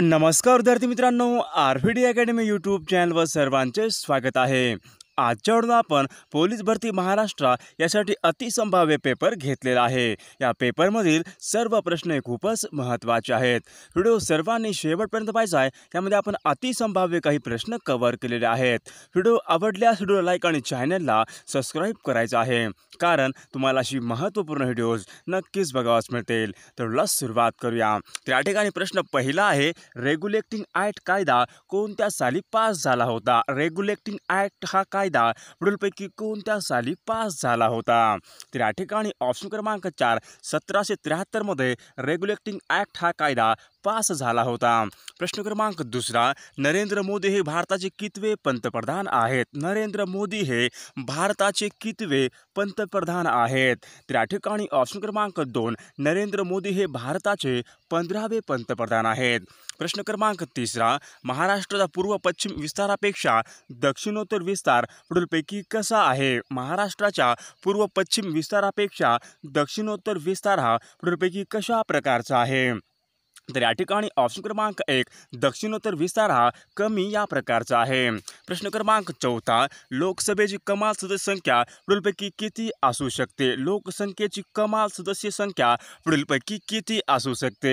नमस्कार विद्यार्थी मित्रांनो, आर.व्ही.डी. अकॅडमी यूट्यूब चॅनलवर सर्वांचे स्वागत आहे. आजच्या व्हिडिओत आपण पोलीस भरती महाराष्ट्र यासाठी अतिसंभाव्य पेपर घेतलेला आहे. या पेपरमधील सर्व प्रश्न खूपच महत्त्वाचे आहेत. व्हिडिओ सर्वांनी शेवटपर्यंत पाहायचा आहे. त्यामध्ये आपण अतिसंभाव्य काही प्रश्न कव्हर केलेले आहेत. व्हिडिओ आवडल्यास व्हिडिओला लाईक आणि चॅनलला सबस्क्राईब करायचं आहे, कारण तुम्हाला अशी महत्त्वपूर्ण व्हिडिओज नक्कीच बघावास मिळतील. तर सुरुवात करूया. तर या ठिकाणी प्रश्न पहिला आहे, रेग्युलेटिंग ॲक्ट कायदा कोणत्या साली पास झाला होता? रेग्युलेटिंग ॲक्ट हा कायदा पुढीलपैकी कोणत्या साली पास झाला होता? तर या ठिकाणी ऑप्शन क्रमांक 4, 1773 मध्ये रेग्युलेटिंग ॲक्ट हा कायदा पास झाला होता. प्रश्न क्रमांक दुसरा, नरेंद्र मोदी हे भारताचे कितवे पंतप्रधान आहेत? नरेंद्र मोदी हे भारताचे कितवे पंतप्रधान आहेत? तर या ठिकाणी ऑप्शन क्रमांक 2, नरेंद्र मोदी हे भारताचे 15वे पंतप्रधान आहेत. प्रश्न क्रमांक तिसरा, महाराष्ट्राचा पूर्व पश्चिम विस्तारापेक्षा दक्षिणोत्तर विस्तार पुढीलपैकी कसा आहे? महाराष्ट्राच्या पूर्व पश्चिम विस्तारापेक्षा दक्षिणोत्तर विस्तार हा पुढीलपैकी कशा प्रकारचा आहे? तर या ठिकाणी ऑप्शन क्रमांक 1, दक्षिणोत्तर विस्तार हा कमी या प्रकारचा आहे. प्रश्न क्रमांक चौथा, लोकसभेची कमाल सदस्य संख्या पुढीलपैकी किती असू शकते? लोकसंख्येची कमाल सदस्य संख्या पुढीलपैकी किती असू शकते?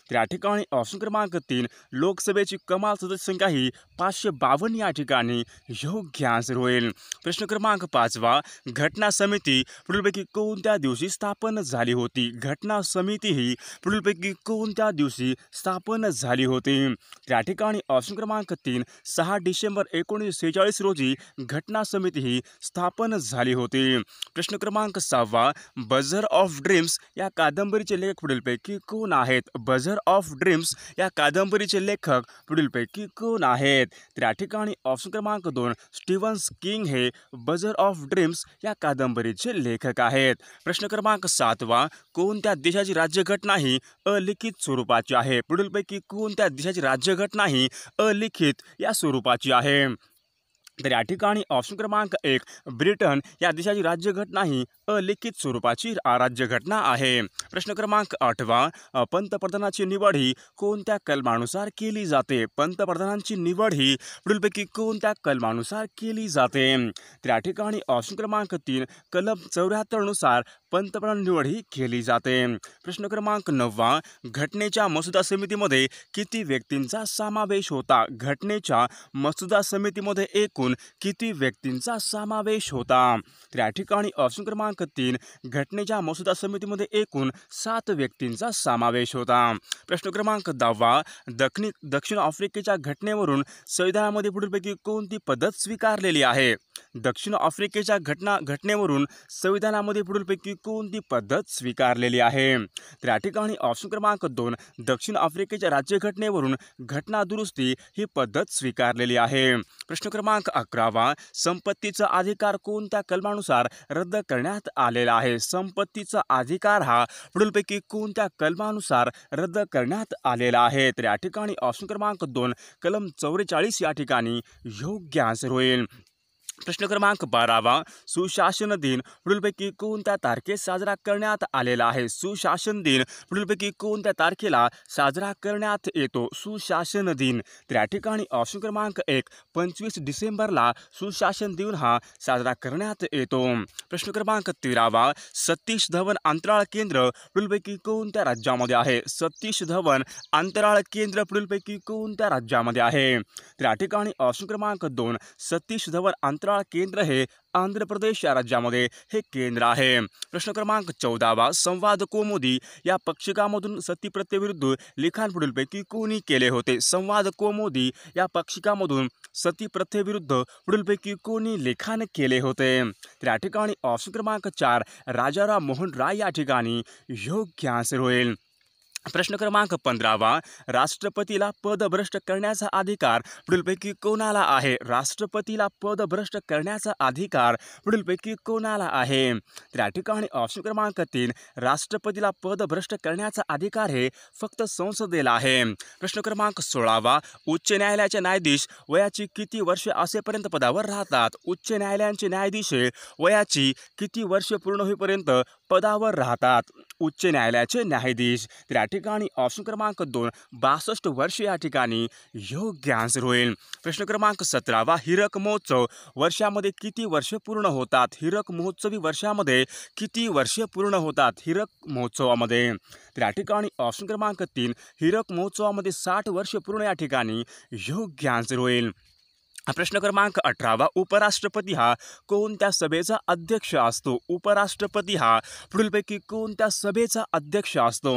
तर या ठिकाणी ऑप्शन क्रमांक 3, लोकसभेची कमाल सदस्य संख्या ही 552 या ठिकाणी योग्य आन्सर होईल. प्रश्न क्रमांक 5वा, घटना समिती पुढीलपैकी कोणत्या दिवशी स्थापन झाली होती? घटना समिती ही पुढीलपैकी कोणत्या दिवशी स्थापन झाली होती? त्या ठिकाणी ऑप्शन क्रमांक 3, 6 डिसेंबर 1946 रोजी घटना समिती ही स्थापन झाली होती. प्रश्न क्रमांक 6वा, बझर ऑफ ड्रीम्स या कादंबरीचे लेखक पुढीलपैकी कोण आहेत? बझर ऑफ ड्रीम्स या कादंबरीचे लेखक पुढीलपैकी कोण आहेत? तर या ठिकाणी ऑप्शन क्रमांक 2, स्टीव्हन किंग हे बझर ऑफ ड्रीम्स या कादंबरीचे लेखक आहेत. प्रश्न क्रमांक 7वा, कोणत्या देशाची राज्यघटना ही अलिखित स्वरूपाची आहे? पुढीलपैकी कोणत्या देशाची राज्यघटना ही अलिखित या स्वरूपाची आहे? तर या ठिकाणी ऑप्शन क्रमांक 1, ब्रिटन या देशाची राज्यघटना ही अलिखित स्वरूपाची राज्यघटना आहे. प्रश्न क्रमांक 8वा, पंतप्रधानाची निवड ही कोणत्या कलमानुसार केली जाते? पंतप्रधानांची निवड ही पुढीलपैकी कोणत्या कलमानुसार केली जाते? तर या ठिकाणी ऑप्शन क्रमांक 3, कलम 74 नुसार पंतप्रधान निवड ही केली जाते. प्रश्न क्रमांक 9वा, घटनेच्या मसुदा समितीमध्ये किती व्यक्तींचा समावेश होता? घटनेच्या मसुदा समितीमध्ये एकूण किती व्यक्तींचा समावेश होता? तर या ठिकाणी ऑप्शन क्रमांक 3, घटनेच्या मसुदा समितीमध्ये एकूण 7 व्यक्तींचा समावेश होता. प्रश्न क्रमांक 10वा, दक्षिण आफ्रिकेच्या घटनेवरून संविधानामध्ये पुढीलपैकी कोणती पद्धत स्वीकारलेली आहे? दक्षिण आफ्रिकेच्या घटनेवरून संविधानामध्ये पुढीलपैकी कोणती पद्धत स्वीकारलेली आहे? तर या ठिकाणी ऑप्शन क्रमांक 2, दक्षिण आफ्रिकेच्या राज्यघटनेवरून घटना दुरुस्ती ही पद्धत स्वीकारलेली आहे. प्रश्न क्रमांक 11वा, संपत्तीचा अधिकार कोणत्या कलमानुसार रद्द करण्यात आलेला आहे? संपत्तीचा अधिकार हा पुढीलपैकी कोणत्या कलमानुसार रद्द करण्यात आलेला आहे? तर या ठिकाणी ऑप्शन क्रमांक 2, कलम 44 या ठिकाणी योग्य आन्सर होईल. प्रश्न क्रमांक 12वा, सुशासन दिन पुढीलपैकी कोणत्या तारखेस साजरा करण्यात आलेला आहे? सुशासन दिन पुढीलपैकी कोणत्या तारखेला साजरा करण्यात येतो? सुशासन दिन. तर या ठिकाणी ऑप्शन क्रमांक 1, 25 डिसेंबरला सुशासन दिन हा साजरा करण्यात येतो. प्रश्न क्रमांक 13वा, सतीश धवन अंतराळ केंद्र पुढीलपैकी कोणत्या राज्यामध्ये आहे? सतीश धवन अंतराळ केंद्र पुढीलपैकी कोणत्या राज्यामध्ये आहे? तर या ठिकाणी ऑप्शन क्रमांक 2, सतीश धवन अंतराळ केंद्र हे आंध्र प्रदेश या राज्यामध्ये हे केंद्र आहे. प्रश्न क्रमांक 14वा, संवाद कौमुदी या पक्षिकामधून सतीप्रथेविरुद्ध लिखाण पुढीलपैकी कोणी केले होते? संवाद कौमुदी या पक्षिकामधून सतीप्रथेविरुद्ध पुढीलपैकी कोणी लिखाण केले होते? तर या ठिकाणी ऑप्शन क्रमांक 4, राजाराम मोहन राय या ठिकाणी योग्य आन्सर होईल. प्रश्न क्रमांक 15वा, राष्ट्रपतीला पदभ्रष्ट करण्याचा अधिकार पुढीलपैकी कोणाला आहे? राष्ट्रपतीला पदभ्रष्ट करण्याचा अधिकार पुढीलपैकी कोणाला आहे? तर या ठिकाणी ऑप्शन क्रमांक 3, राष्ट्रपतीला पदभ्रष्ट करण्याचा अधिकार हे फक्त संसदेला आहे. प्रश्न क्रमांक 16वा, उच्च न्यायालयाचे न्यायाधीश वयाची किती वर्षे असेपर्यंत पदावर राहतात? उच्च न्यायालयाचे न्यायाधीश वयाची किती वर्षे पूर्ण होईपर्यंत पदावर राहतात? उच्च न्यायालयाचे न्यायाधीश. तर या ठिकाणी ऑप्शन क्रमांक 2 62 वर्ष या ठिकाणी योग्य आन्सर होईल. प्रश्न क्रमांक 17 हीरक महोत्सव वर्षामध्ये किती वर्ष पूर्ण होतात? हीरक महोत्सवी वर्षामध्ये किती वर्ष पूर्ण होतात हीरक महोत्सवामध्ये? तर या ठिकाणी ऑप्शन क्रमांक 3 हीरक महोत्सवामध्ये 60 वर्ष पूर्ण या ठिकाणी योग्य आन्सर होईल. प्रश्न क्रमांक 18 उपराष्ट्रपती हा कोणत्या सभेचा अध्यक्ष असतो? उपराष्ट्रपती हा पुढीलपैकी कोणत्या सभेचा अध्यक्ष असतो?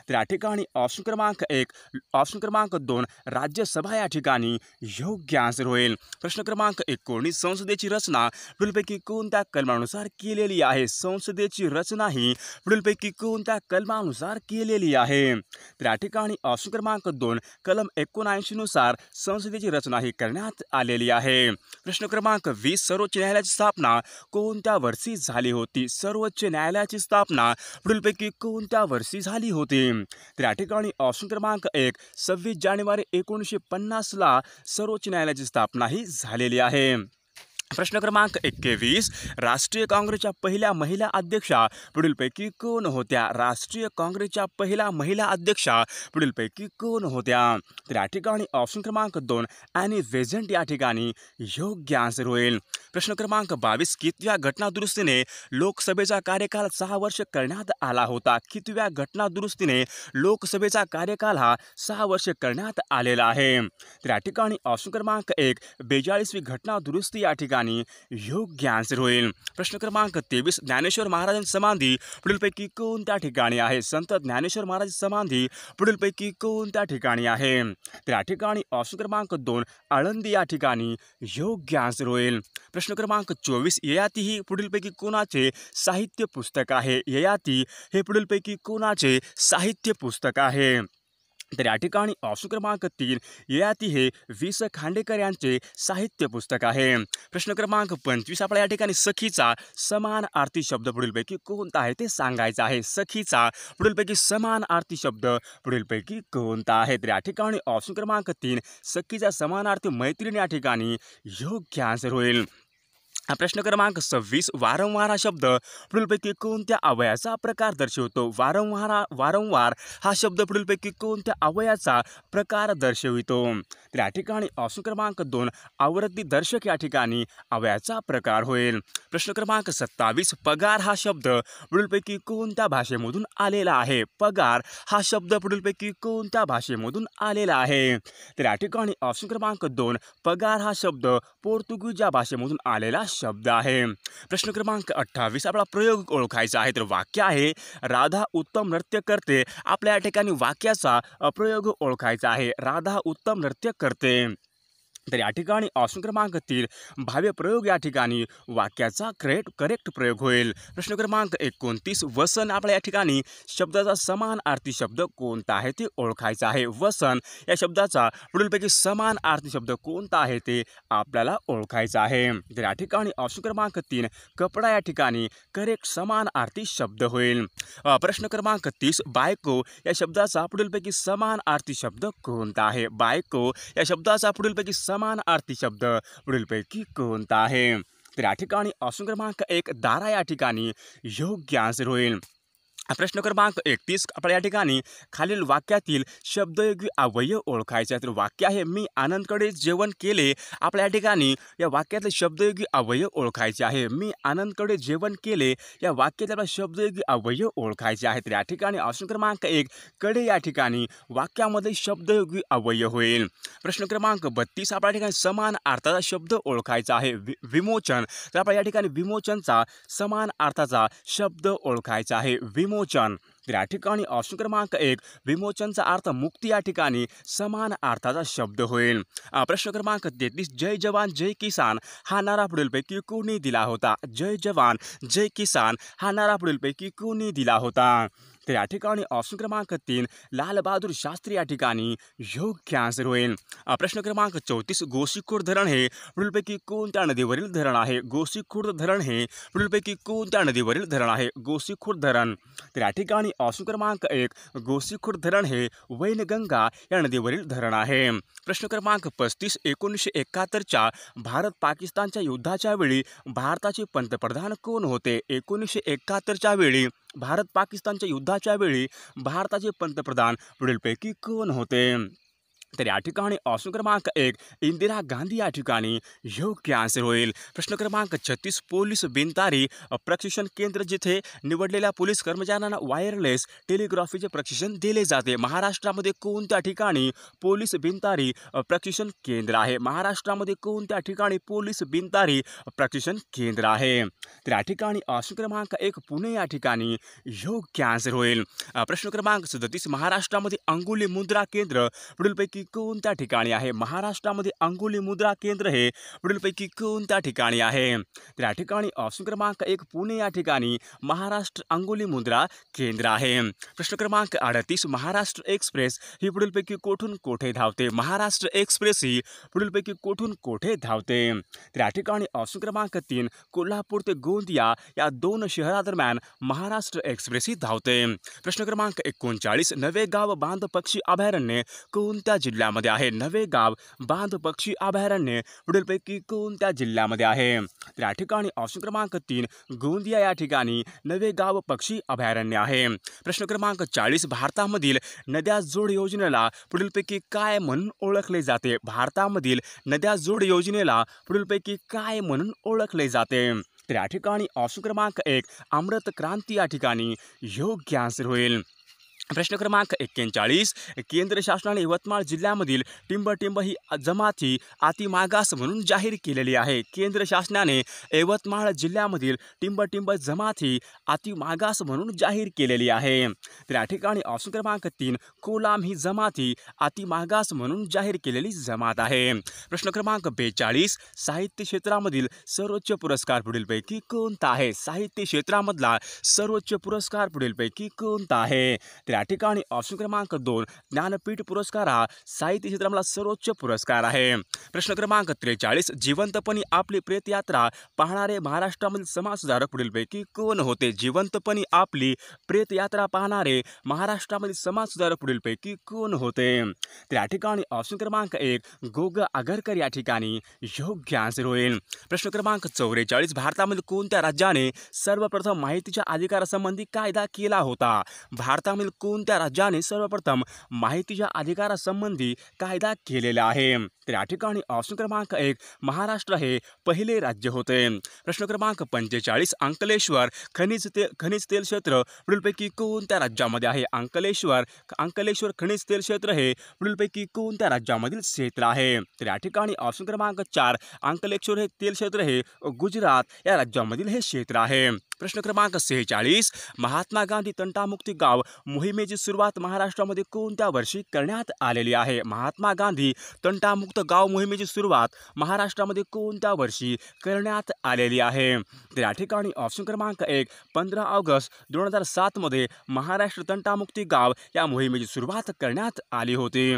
तर या ठिकाणी ऑप्शन क्रमांक 1 ऑप्शन क्रमांक 2 राज्यसभा या ठिकाणी योग्य आन्सर होईल. प्रश्न क्रमांक 19 संसदेची रचना पुढीलपैकी कोणत्या कलमानुसार केलेली आहे? संसदेची रचना ही पुढीलपैकी कोणत्या कलमानुसार केलेली आहे? तर या ठिकाणी ऑप्शन क्रमांक 2 कलम 79 नुसार संसदेची रचना ही करण्यात आली आहे. प्रश्न क्रमांक 20 सर्वोच्च न्यायालयाची स्थापना कोणत्या वर्षी झाली होती? सर्वोच्च न्यायालयाची स्थापना पुढीलपैकी कोणत्या वर्षी झाली होती? तर या ठिकाणी ऑप्शन क्रमांक 1 26 जानेवारी 1950 ला सर्वोच्च न्यायालयाची स्थापना ही झालेली आहे. प्रश्न क्रमांक 21 राष्ट्रीय काँग्रेसच्या पहिल्या महिला अध्यक्षा पुढीलपैकी कोण होत्या? राष्ट्रीय काँग्रेसच्या पहिल्या महिला अध्यक्षा पुढीलपैकी कोण होत्या? तर या ठिकाणी ऑप्शन क्रमांक 2 ॲनी बेझंट या ठिकाणी योग्य आन्सर होईल. प्रश्न क्रमांक 22 कितव्या घटनादुरुस्तीने लोकसभेचा कार्यकाल 6 वर्ष करण्यात आला होता? कितव्या घटनादुरुस्तीने लोकसभेचा कार्यकाल हा 6 वर्ष करण्यात आलेला आहे? तर या ठिकाणी ऑप्शन क्रमांक 1 42वी घटनादुरुस्ती या ठिकाणी योग्य आन्सर होईल. प्रश्न क्रमांक 23 ज्ञानेश्वर महाराजांची समाधी पुढीलपैकी कोणत्या ठिकाणी आहे? संत ज्ञानेश्वर महाराज समाधी पुढीलपैकी कोणत्या ठिकाणी आहे? तर या ठिकाणी ऑप्शन क्रमांक 2 आळंदी या ठिकाणी योग्य आन्सर होईल. प्रश्न क्रमांक 24 ययाती ही पुढीलपैकी कोणाचे साहित्य पुस्तक आहे? ययाती हे पुढीलपैकी कोणाचे साहित्य पुस्तक आहे? तर या ठिकाणी ऑप्शन क्रमांक 3 ययाती हे वि. स. खांडेकर यांचे साहित्य पुस्तक आहे. प्रश्न क्रमांक 25 आपल्या या ठिकाणी सखीचा समानार्थी शब्द पुढीलपैकी कोणता आहे ते सांगायचं आहे. सखीचा पुढीलपैकी समानार्थी शब्द पुढीलपैकी कोणता आहे? तर या ठिकाणी ऑप्शन क्रमांक 3 सखीचा समानार्थी मैत्रीण या ठिकाणी योग्य आन्सर होईल. प्रश्न क्रमांक 26 वारंवार हा शब्द पुढीलपैकी कोणत्या अवयवाचा प्रकार दर्शवतो? वारंवार हा शब्द पुढीलपैकी कोणत्या अवयवाचा प्रकार दर्शवितो? तर या ठिकाणी ऑप्शन क्रमांक 2 आवृत्ती दर्शक या ठिकाणी अवयवाचा प्रकार होईल. प्रश्न क्रमांक 27 पगार हा शब्द पुढीलपैकी कोणत्या भाषेमधून आलेला आहे? पगार हा शब्द पुढीलपैकी कोणत्या भाषेमधून आलेला आहे? तर या ठिकाणी ऑप्शन क्रमांक 2 पगार हा शब्द पोर्तुगीज या भाषेमधून आलेला शब्द आहे. प्रश्न क्रमांक 28 आपला प्रयोग ओळखायचा आहे. तर वाक्य आहे राधा उत्तम नृत्य करते. आपल्या या ठिकाणी वाक्याचा प्रयोग ओळखायचा आहे. राधा उत्तम नृत्य करते. तर या ठिकाणी ऑप्शन क्रमांक 3 भाव्य प्रयोग या ठिकाणी वाक्याचा करेक्ट प्रयोग होईल. प्रश्न क्रमांक 29 वसन आपल्या या ठिकाणी शब्दाचा समानार्थी शब्द कोणता आहे ते ओळखायचा आहे. वसन या शब्दाचा पुढीलपैकी समानार्थी शब्द कोणता आहे ते आपल्याला ओळखायचा आहे. तर या ठिकाणी ऑप्शन क्रमांक 3 कपडा या ठिकाणी करेक्ट समानार्थी शब्द होईल. प्रश्न क्रमांक 30 बायको या शब्दाचा पुढीलपैकी समानार्थी शब्द कोणता आहे? बायको या शब्दाचा पुढीलपैकी समानार्थी शब्द पुढीलपैकी कोणता आहे? तर या ठिकाणी ऑप्शन क्रमांक 1 दारा या ठिकाणी योग्य आन्सर होईल. प्रश्न क्रमांक 31 आपल्या या ठिकाणी खालील वाक्यातील शब्दयोगी अवयव ओळखायचे. तर वाक्य आहे मी आनंदकडे जेवण केले. आपल्या या ठिकाणी या वाक्यातले शब्दयोगी अवयव ओळखायचे आहे. मी आनंदकडे जेवण केले या वाक्यातले आपला शब्दयोगी अवयव ओळखायचे आहे. तर या ठिकाणी ऑप्शन क्रमांक 1 कडे या ठिकाणी वाक्यामध्ये शब्दयोगी अवयव होईल. प्रश्न क्रमांक 32 आपल्या ठिकाणी समान अर्थाचा शब्द ओळखायचा आहे. विमोचन. तर आपल्या या ठिकाणी विमोचनचा समान अर्थाचा शब्द ओळखायचा आहे. विमोचन. तर या ठिकाणी ऑप्शन क्रमांक 1 विमोचनचा अर्थ मुक्ती या ठिकाणी समान अर्थाचा शब्द होईल. प्रश्न क्रमांक 33 जय जवान जय किसान हा नारा पुढीलपैकी कोणी दिला होता? जय जवान जय किसान हा नारा पुढीलपैकी कोणी दिला होता? तर या ठिकाणी ऑप्शन क्रमांक 3 लाल बहादूर शास्त्री या ठिकाणी योग्य आन्सर होईल. प्रश्न क्रमांक 34 गोसीखुर्द धरण हे पुढीलपैकी कोणत्या नदीवरील धरण आहे? गोसीखुर्द धरण हे पुढीलपैकी कोणत्या नदीवरील धरण आहे? गोसीखुर्द धरण. तर या ठिकाणी ऑप्शन क्रमांक 1 गोसीखुर्द धरण हे वैनगंगा या नदीवरील धरण आहे. प्रश्न क्रमांक 35 1971च्या भारत पाकिस्तानच्या युद्धाच्या वेळी भारताचे पंतप्रधान कोण होते? 1971च्या वेळी भारत पाकिस्तानच्या युद्धाच्या वेळी भारताचे पंतप्रधान पुढीलपैकी कोण होते? तर या ठिकाणी ऑप्शन क्रमांक 1 इंदिरा गांधी या ठिकाणी योग्य आन्सर होईल. प्रश्न क्रमांक 36 पोलीस बिनतारी प्रशिक्षण केंद्र जिथे निवडलेल्या पोलीस कर्मचाऱ्यांना वायरलेस टेलिग्राफीचे प्रशिक्षण दिले जाते. महाराष्ट्रामध्ये कोणत्या ठिकाणी पोलीस बिनतारी प्रशिक्षण केंद्र आहे? महाराष्ट्रामध्ये कोणत्या ठिकाणी पोलीस बिनतारी प्रशिक्षण केंद्र आहे? तर या ठिकाणी ऑप्शन क्रमांक 1 पुणे या ठिकाणी योग्य आन्सर होईल. प्रश्न क्रमांक 37 महाराष्ट्रामध्ये अंगुली मुद्रा केंद्र पुढीलपैकी कोणत्या ठिकाणी आहे? महाराष्ट्रामध्ये अंगुली मुद्रा केंद्र हे पुढीलपैकी कोणत्या ठिकाणी आहे? तर या ठिकाणी ऑप्शन क्रमांक 1 पुणे या ठिकाणी महाराष्ट्र अंगुली मुद्रा केंद्र आहे. प्रश्न क्रमांक 38 महाराष्ट्र एक्सप्रेस ही पुढीलपैकी कोठून कोठे धावते? महाराष्ट्र एक्सप्रेस ही पुढीलपैकी कोठून कोठे धावते? तर या ठिकाणी ऑप्शन क्रमांक 3 कोल्हापूर ते गोंदिया या 2 शहरादरम्यान महाराष्ट्र एक्सप्रेस ही धावते. प्रश्न क्रमांक 39 नवेगाव बांध पक्षी अभयारण्य कोणत्या जिल्ह्यामध्ये आहे? नवेगाव बांध पक्षी अभयारण्य पुढीलपैकी कोणत्या जिल्ह्यामध्ये आहे? तर या ठिकाणी ऑप्शन क्रमांक 3 गोंदिया या ठिकाणी नवेगाव पक्षी अभयारण्य आहे. प्रश्न क्रमांक 40 भारतामधील नद्या जोड योजनेला पुढीलपैकी काय म्हणून ओळखले जाते? भारतामधील नद्या जोड योजनेला पुढीलपैकी काय म्हणून ओळखले जाते? तर या ठिकाणी ऑप्शन क्रमांक 1 अमृत क्रांती या ठिकाणी योग्य आन्सर होईल. प्रश्न क्रमांक 41 केंद्र शासनाने यवतमाळ जिल्ह्यामधील टिंब ही जमात ही अतिमागास म्हणून जाहीर केलेली आहे. केंद्र शासनाने यवतमाळ जिल्ह्यामधील टिंब जमात ही अतिमागास म्हणून जाहीर केलेली आहे. तर या ठिकाणी ऑप्शन क्रमांक 3 कोलाम ही जमात ही अतिमागास म्हणून जाहीर केलेली जमात आहे. प्रश्न क्रमांक 42 साहित्य क्षेत्रामधील सर्वोच्च पुरस्कार पुढीलपैकी कोणता आहे? साहित्य क्षेत्रामधला सर्वोच्च पुरस्कार पुढीलपैकी कोणता आहे? या ठिकाणी ऑप्शन क्रमांक 2 ज्ञानपीठ पुरस्कार हा साहित्य क्षेत्रामधला सर्वोच्च पुरस्कार आहे. प्रश्न क्रमांक 43 जिवंतपणी आपली प्रेतयात्रा पाहणारे महाराष्ट्रामधील समाजसुधारक पुढीलपैकी कोण होते? जिवंतपणी आपली प्रेतयात्रा पाहणारे महाराष्ट्रामधील समाजसुधारक पुढीलपैकी कोण होते? तर या ठिकाणी ऑप्शन क्रमांक 1 गोग आगरकर या ठिकाणी योग्य आन्सर होईल. प्रश्न क्रमांक 44 भारतामधील कोणत्या राज्याने सर्वप्रथम माहितीच्या अधिकारासंबंधी कायदा केला होता? भारतामधील कोणत्या राज्याने सर्वप्रथम माहितीच्या अधिकारासंबंधी कायदा केलेला आहे? तर या ठिकाणी ऑप्शन क्रमांक 1 महाराष्ट्र हे पहिले राज्य होते. प्रश्न क्रमांक 45 अंकलेश्वर खनिज तेल क्षेत्र पुढीलपैकी कोणत्या राज्यामध्ये आहे? अंकलेश्वर खनिज तेल क्षेत्र हे पुढीलपैकी कोणत्या राज्यामधील क्षेत्र आहे? तर या ठिकाणी ऑप्शन क्रमांक 4 अंकलेश्वर हे तेल क्षेत्र हे गुजरात या राज्यामधील हे क्षेत्र आहे. प्रश्न क्रमांक 46 महात्मा गांधी तंटामुक्ती गाव मोहिमेची सुरुवात महाराष्ट्रामध्ये कोणत्या वर्षी करण्यात आलेली आहे? महात्मा गांधी तंटामुक्त गाव मोहिमेची सुरुवात महाराष्ट्रामध्ये कोणत्या वर्षी करण्यात आलेली आहे? तर या ठिकाणी ऑप्शन क्रमांक 1 15 ऑगस्ट 2007 मध्ये महाराष्ट्र तंटामुक्ती गाव या मोहिमेची सुरुवात करण्यात आली होती.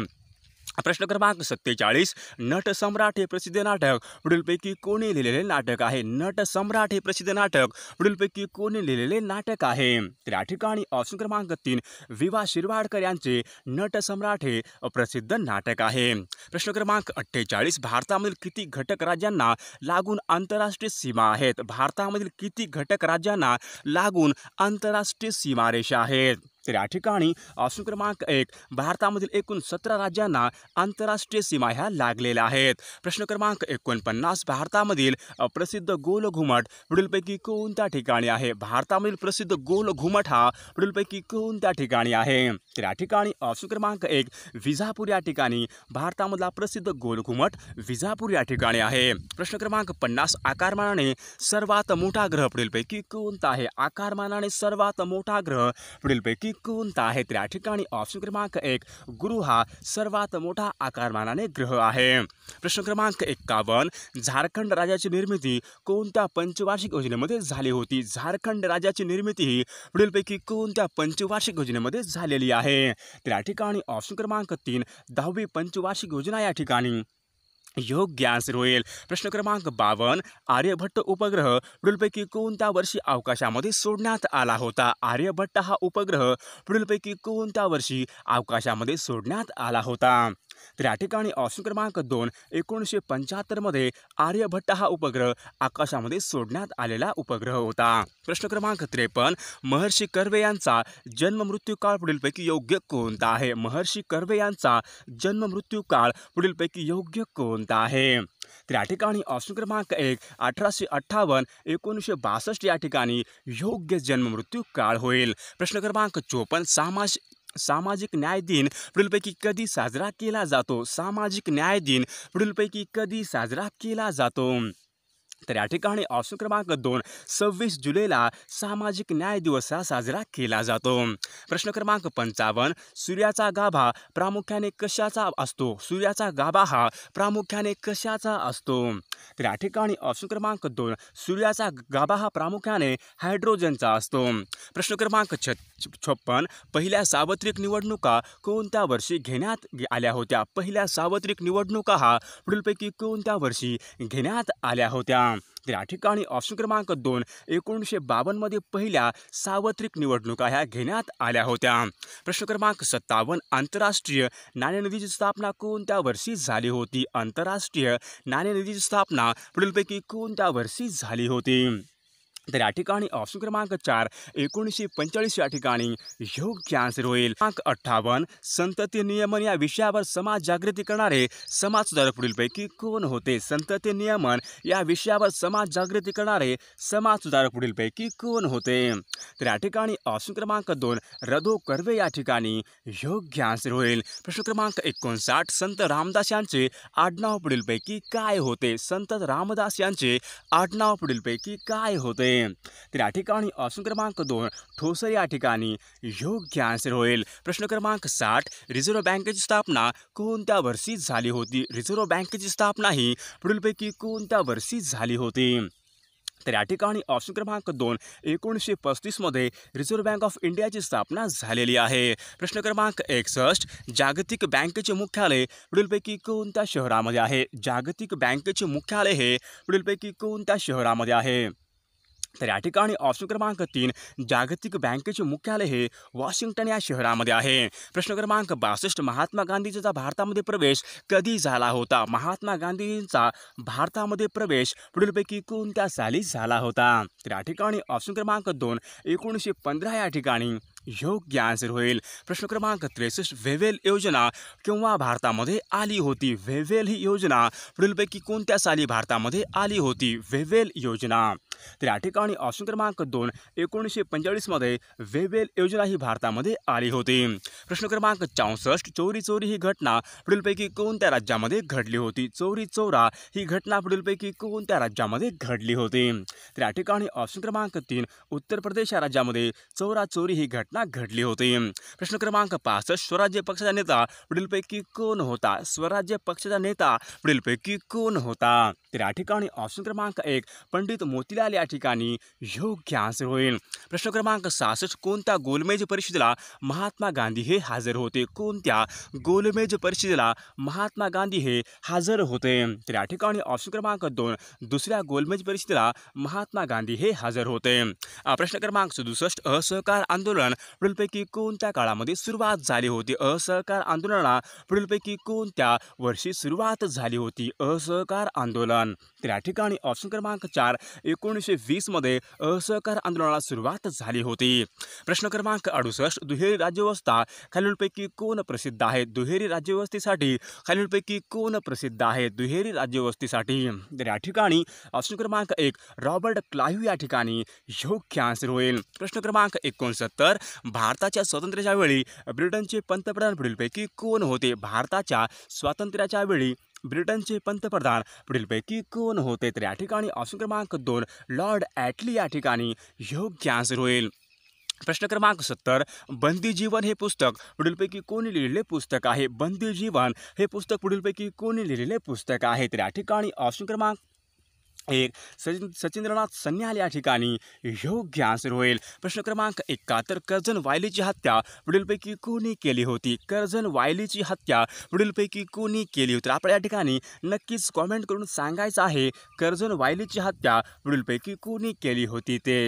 प्रश्न क्रमांक 47 नटसम्राट हे प्रसिद्ध नाटक पुढीलपैकी कोणी लिहिलेले नाटक आहे? नटसम्राट हे प्रसिद्ध नाटक पुढीलपैकी कोणी लिहिलेले नाटक आहे? तर या ठिकाणी ऑप्शन क्रमांक 3 विवा शिरवाडकर यांचे नटसम्राट हे प्रसिद्ध नाटक आहे. प्रश्न क्रमांक 48 भारतामधील किती घटक राज्यांना लागून आंतरराष्ट्रीय सीमा आहेत? भारतामधील किती घटक राज्यांना लागून आंतरराष्ट्रीय सीमारेषा आहेत? तर या ठिकाणी ऑप्शन क्रमांक 1 भारतामधील एकूण 17 राज्यांना आंतरराष्ट्रीय सीमा ह्या लागलेल्या आहेत. प्रश्न क्रमांक 49 भारतामधील प्रसिद्ध गोल घुमट पुढीलपैकी कोणत्या ठिकाणी आहे? भारतामधील प्रसिद्ध गोल घुमट हा पुढीलपैकी कोणत्या ठिकाणी आहे? तर या ठिकाणी ऑप्शन क्रमांक 1 विजापूर या ठिकाणी भारतामधला प्रसिद्ध गोल घुमट विजापूर या ठिकाणी आहे. प्रश्न क्रमांक 50 आकारमानाने सर्वात मोठा ग्रह पुढीलपैकी कोणता आहे? आकारमानाने सर्वात मोठा ग्रह पुढीलपैकी कोणता आहे? तर या ठिकाणी ऑप्शन क्रमांक 1 गुरु हा सर्वात मोठा आकारमानाने ग्रह आहे. प्रश्न क्रमांक 51 झारखंड राज्याची निर्मिती कोणत्या पंचवार्षिक योजनेमध्ये झाली होती? झारखंड राज्याची निर्मिती ही पुढीलपैकी कोणत्या पंचवार्षिक योजनेमध्ये झालेली आहे? तर या ठिकाणी ऑप्शन क्रमांक 3 10वी पंचवार्षिक योजना या ठिकाणी योग्य आन्सर होईल. प्रश्न क्रमांक 52 आर्यभट्ट उपग्रह पुढीलपैकी कोणत्या वर्षी अवकाशामध्ये सोडण्यात आला होता? आर्यभट्ट हा उपग्रह पुढीलपैकी कोणत्या वर्षी अवकाशामध्ये सोडण्यात आला होता? तर या ठिकाणी ऑप्शन क्रमांक 2 1975 मध्ये आर्यभट्ट हा उपग्रह आकाशामध्ये सोडण्यात आलेला उपग्रह होता. प्रश्न क्रमांक 53 महर्षी कर्वे यांचा जन्म मृत्यू काळ पुढीलपैकी योग्य कोणता आहे? महर्षी कर्वे यांचा जन्म मृत्यू काळ पुढीलपैकी योग्य कोणता आहे? तर या ठिकाणी ऑप्शन क्रमांक 1 1858 1962 या ठिकाणी योग्य जन्म मृत्यू काळ होईल. प्रश्न क्रमांक 54 सामाजिक न्याय दिन पुढीलपैकी कधी साजरा केला जातो? सामाजिक न्याय दिन पुढीलपैकी कधी साजरा केला जातो? तर या ठिकाणी ऑप्शन क्रमांक 2 26 जुलैला सामाजिक न्याय दिवस हा साजरा केला जातो. प्रश्न क्रमांक 55 सूर्याचा गाभा प्रामुख्याने कशाचा असतो? सूर्याचा गाभा हा प्रामुख्याने कशाचा असतो? तर या ठिकाणी ऑप्शन क्रमांक 2 सूर्याचा गाभा हा प्रामुख्याने हायड्रोजनचा असतो. प्रश्न क्रमांक 56 पहिल्या सार्वत्रिक निवडणुका कोणत्या वर्षी घेण्यात आल्या होत्या? पहिल्या सार्वत्रिक निवडणुका हा पुढीलपैकी कोणत्या वर्षी घेण्यात आल्या होत्या? तर या ठिकाणी ऑप्शन क्रमांक 2 1952 मध्ये पहिल्या सार्वत्रिक निवडणुका ह्या घेण्यात आल्या होत्या. प्रश्न क्रमांक 57 आंतरराष्ट्रीय नाणेनिधीची स्थापना कोणत्या वर्षी झाली होती? आंतरराष्ट्रीय नाणेनिधीची स्थापना पुढीलपैकी कोणत्या वर्षी झाली होती? तर या ठिकाणी ऑप्शन क्रमांक 4 1945 या ठिकाणी योग्य आन्सर होईल. क्रमांक 58 संतती नियमन या विषयावर समाज जागृती करणारे समाजसुधारक पुढीलपैकी कोण होते? संतती नियमन या विषयावर समाज जागृती करणारे समाजसुधारक पुढीलपैकी कोण होते? तर या ठिकाणी ऑप्शन क्रमांक 2 रधो कर्वे या ठिकाणी योग्य आन्सर होईल. प्रश्न क्रमांक 59 संत रामदास यांचे आडनाव पुढीलपैकी काय होते? संत रामदास यांचे आडनाव पुढीलपैकी काय होते? तर या ठिकाणी ऑप्शन क्रमांक 2 ठोसर या ठिकाणी योग्य आन्सर होईल. प्रश्न क्रमांक 60 रिझर्व्ह बँकेची स्थापना कोणत्या वर्षी झाली होती? रिझर्व्ह बँकेची स्थापना ही पुढीलपैकी कोणत्या वर्षी झाली होती? तर या ठिकाणी ऑप्शन क्रमांक 2 1935 मध्ये रिझर्व्ह बँक ऑफ इंडियाची स्थापना झालेली आहे. प्रश्न क्रमांक 61 जागतिक बँकेचे मुख्यालय पुढीलपैकी कोणत्या शहरामध्ये आहे? जागतिक बँकेचे मुख्यालय हे पुढीलपैकी कोणत्या शहरामध्ये आहे? तर या ठिकाणी ऑप्शन क्रमांक 3 जागतिक बँकेचे मुख्यालय हे वॉशिंग्टन या शहरामध्ये आहे. प्रश्न क्रमांक 62 महात्मा गांधींचा भारतामध्ये प्रवेश कधी झाला होता? महात्मा गांधींचा भारतामध्ये प्रवेश पुढीलपैकी कोणत्या साली झाला होता? तर या ठिकाणी ऑप्शन क्रमांक 2 1915 या ठिकाणी योग्य आन्सर होईल. प्रश्न क्रमांक 63 वेव्हेल योजना केव्हा भारतामध्ये आली होती? वेव्हेल ही योजना पुढीलपैकी कोणत्या साली भारतामध्ये आली होती? वेव्हेल योजना. तर या ठिकाणी ऑप्शन क्रमांक 2 1945 मध्ये वेव्हेल योजना ही भारतामध्ये आली होती. प्रश्न क्रमांक 64 चोरी चोरी ही घटना पुढीलपैकी कोणत्या राज्यामध्ये घडली होती? चोरी चोरा ही घटना पुढीलपैकी कोणत्या राज्यामध्ये घडली होती? तर या ठिकाणी ऑप्शन क्रमांक 3 उत्तर प्रदेश या राज्यामध्ये चोरा चोरी ही घटना घडली होती. प्रश्न क्रमांक 65 स्वराज्य पक्षाचा नेता पुढीलपैकी कोण होता? स्वराज्य पक्षाचा नेता पुढीलपैकी कोण होता? तर या ठिकाणी ऑप्शन क्रमांक 1 पंडित मोतीलाल या ठिकाणी योग्य आन्सर होईल. प्रश्न क्रमांक 66 कोणत्या गोलमेज परिषदेला महात्मा गांधी हे हजर होते? कोणत्या गोलमेज परिषदेला महात्मा गांधी हे हजर होते? तर या ठिकाणी ऑप्शन क्रमांक 2 दुसऱ्या गोलमेज परिषदेला महात्मा गांधी हे हजर होते. प्रश्न क्रमांक 67 असहकार आंदोलन पुढीलपैकी कोणत्या काळामध्ये सुरुवात झाली होती? असहकार आंदोलनाला पुढीलपैकी कोणत्या वर्षी सुरुवात झाली होती? असहकार आंदोलन. तर या ठिकाणी ऑप्शन क्रमांक 4 1920 मध्ये असहकार आंदोलनाला सुरुवात झाली होती. प्रश्न क्रमांक 68 दुहेरी राज्यव्यवस्था खालीलपैकी कोण प्रसिद्ध आहे? दुहेरी राज्यव्यवस्थेसाठी खालीलपैकी कोण प्रसिद्ध आहे? दुहेरी राज्यव्यवस्थेसाठी. तर या ठिकाणी ऑप्शन क्रमांक 1 रॉबर्ट क्लाइव्ह या ठिकाणी योग्य आन्सर होईल. प्रश्न क्रमांक 69 भारताच्या स्वातंत्र्याच्या वेळी ब्रिटनचे पंतप्रधान पुढीलपैकी कोण होते? भारताच्या स्वातंत्र्याच्या वेळी ब्रिटनचे पंतप्रधान पुढीलपैकी कोण होते? तर या ठिकाणी ऑप्शन क्रमांक 2 लॉर्ड ॲटली या ठिकाणी योग्य आन्सर होईल. प्रश्न क्रमांक 70, बंदी जीवन हे पुस्तक पुढीलपैकी कोणी लिहिलेले पुस्तक आहे? बंदी जीवन हे पुस्तक पुढीलपैकी कोणी लिहिलेले पुस्तक आहे? तर या ठिकाणी ऑप्शन क्रमांक 1 सचिंद्रनाथ सन्याल या ठिकाणी योग्य आन्सर होईल. प्रश्न क्रमांक 71, कर्झन वायलीची हत्या पुढीलपैकी कोणी केली होती? कर्झन वायलीची हत्या पुढीलपैकी कोणी केली होती? तर आपण या ठिकाणी नक्कीच कॉमेंट करून सांगायचं आहे कर्झन वायलीची हत्या पुढीलपैकी कोणी केली होती ते.